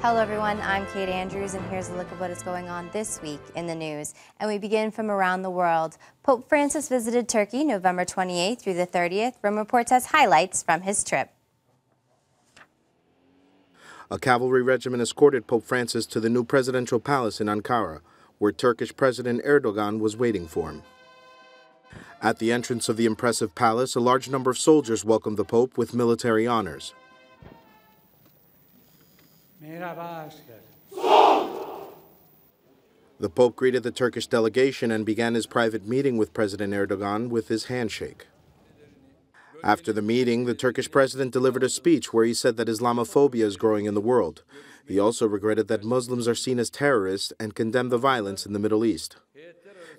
Hello everyone, I'm Kate Andrews and here's a look at what is going on this week in the news. And we begin from around the world. Pope Francis visited Turkey November 28th through the 30th. Rome Reports has highlights from his trip. A cavalry regiment escorted Pope Francis to the new presidential palace in Ankara, where Turkish President Erdogan was waiting for him. At the entrance of the impressive palace, a large number of soldiers welcomed the Pope with military honors. The Pope greeted the Turkish delegation and began his private meeting with President Erdogan with his handshake. After the meeting, the Turkish president delivered a speech where he said that Islamophobia is growing in the world. He also regretted that Muslims are seen as terrorists and condemned the violence in the Middle East.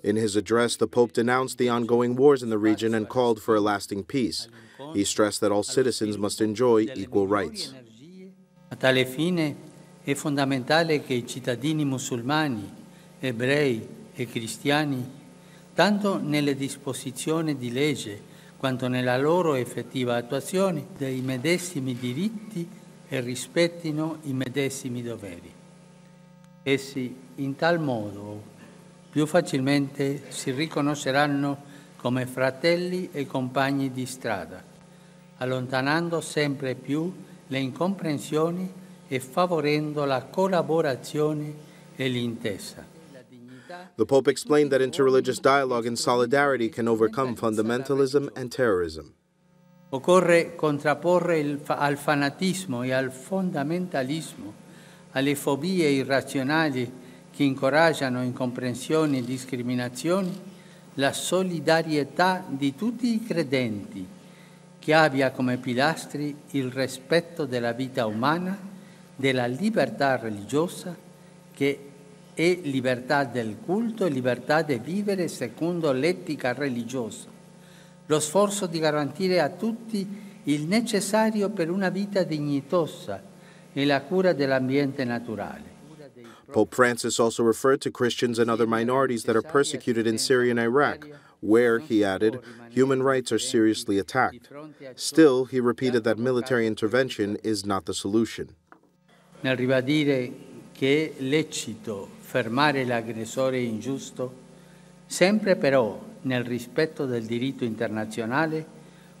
In his address, the Pope denounced the ongoing wars in the region and called for a lasting peace. He stressed that all citizens must enjoy equal rights. A tale fine è fondamentale che I cittadini musulmani, ebrei e cristiani, tanto nelle disposizioni di legge quanto nella loro effettiva attuazione, dei medesimi diritti e rispettino I medesimi doveri. Essi, in tal modo, più facilmente si riconosceranno come fratelli e compagni di strada, allontanando sempre più le incomprensioni e favorendo la collaborazione e l'intesa. The Pope explained that interreligious dialogue and solidarity can overcome fundamentalism and terrorism. Occorre contrapporre al fanatismo e al fondamentalismo, alle fobie irrazionali che incoraggiano incomprensioni e discriminazioni, la solidarietà di tutti I credenti, che abbia come pilastri il rispetto della vita umana, della libertà religiosa, che è libertà del culto e libertà di vivere secondo l'etica religiosa, lo sforzo di garantire a tutti il necessario per una vita dignitosa e la cura dell'ambiente naturale. Pope Francis also referred to Christians and other minorities that are persecuted in Syria and Iraq, where, he added, human rights are seriously attacked. Still, he repeated that military intervention is not the solution. Nel ribadire che è lecito fermare l'aggressore ingiusto, sempre però nel rispetto del diritto internazionale,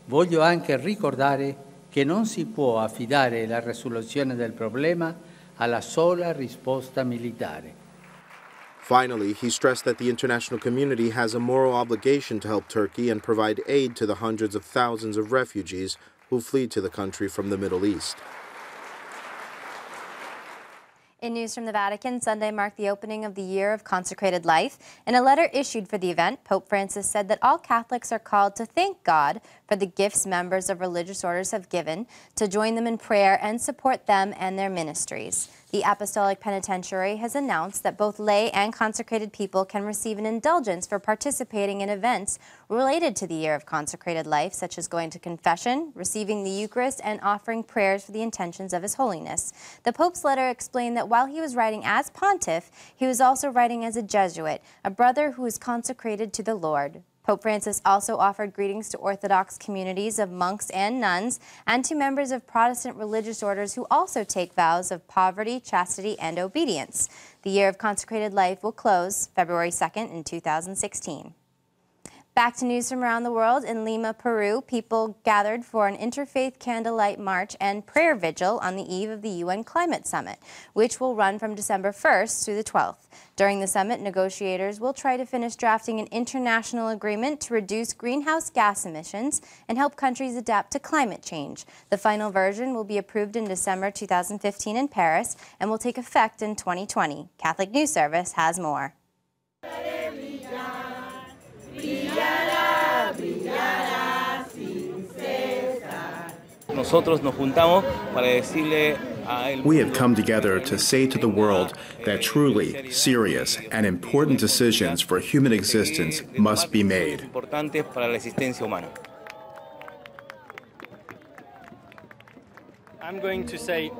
voglio anche ricordare che non si può affidare la risoluzione del problema alla sola risposta militare. Finally, he stressed that the international community has a moral obligation to help Turkey and provide aid to the hundreds of thousands of refugees who flee to the country from the Middle East. In news from the Vatican, Sunday marked the opening of the Year of Consecrated Life. In a letter issued for the event, Pope Francis said that all Catholics are called to thank God for the gifts members of religious orders have given, to join them in prayer and support them and their ministries. The Apostolic Penitentiary has announced that both lay and consecrated people can receive an indulgence for participating in events related to the Year of Consecrated Life, such as going to confession, receiving the Eucharist, and offering prayers for the intentions of His Holiness. The Pope's letter explained that while he was writing as pontiff, he was also writing as a Jesuit, a brother who is consecrated to the Lord. Pope Francis also offered greetings to Orthodox communities of monks and nuns and to members of Protestant religious orders who also take vows of poverty, chastity, and obedience. The Year of Consecrated Life will close February 2nd in 2016. Back to news from around the world. In Lima, Peru, people gathered for an interfaith candlelight march and prayer vigil on the eve of the UN Climate Summit, which will run from December 1st through the 12th. During the summit, negotiators will try to finish drafting an international agreement to reduce greenhouse gas emissions and help countries adapt to climate change. The final version will be approved in December 2015 in Paris and will take effect in 2020. Catholic News Service has more. We have come together to say to the world that truly serious and important decisions for human existence must be made. I'm going to say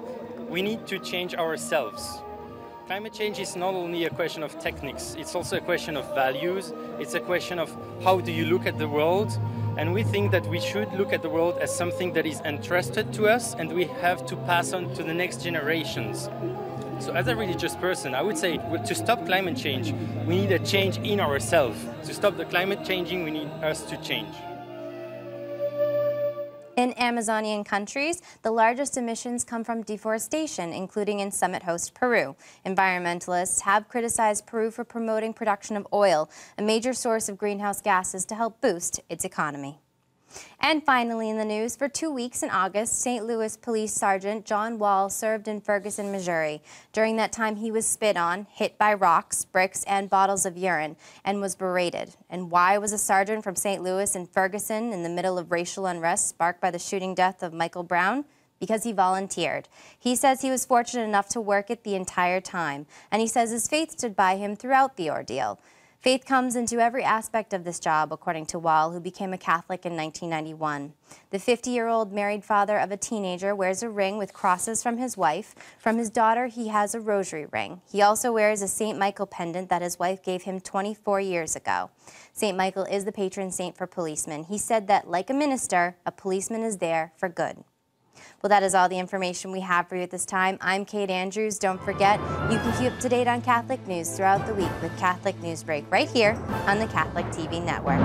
we need to change ourselves. Climate change is not only a question of techniques, it's also a question of values, it's a question of how do you look at the world, and we think that we should look at the world as something that is entrusted to us and we have to pass on to the next generations. So as a religious person, I would say to stop climate change, we need a change in ourselves. To stop the climate changing, we need us to change. In Amazonian countries, the largest emissions come from deforestation, including in summit host Peru. Environmentalists have criticized Peru for promoting production of oil, a major source of greenhouse gases, to help boost its economy. And finally in the news, for 2 weeks in August, St. Louis Police Sergeant John Wall served in Ferguson, Missouri. During that time, he was spit on, hit by rocks, bricks, and bottles of urine, and was berated. And why was a sergeant from St. Louis in Ferguson in the middle of racial unrest sparked by the shooting death of Michael Brown? Because he volunteered. He says he was fortunate enough to work it the entire time, and he says his faith stood by him throughout the ordeal. Faith comes into every aspect of this job, according to Wall, who became a Catholic in 1991. The 50-year-old married father of a teenager wears a ring with crosses from his wife. From his daughter, he has a rosary ring. He also wears a St. Michael pendant that his wife gave him 24 years ago. St. Michael is the patron saint for policemen. He said that, like a minister, a policeman is there for good. Well, that is all the information we have for you at this time. I'm Kate Andrews. Don't forget, you can keep up to date on Catholic news throughout the week with Catholic Newsbreak right here on the Catholic TV Network.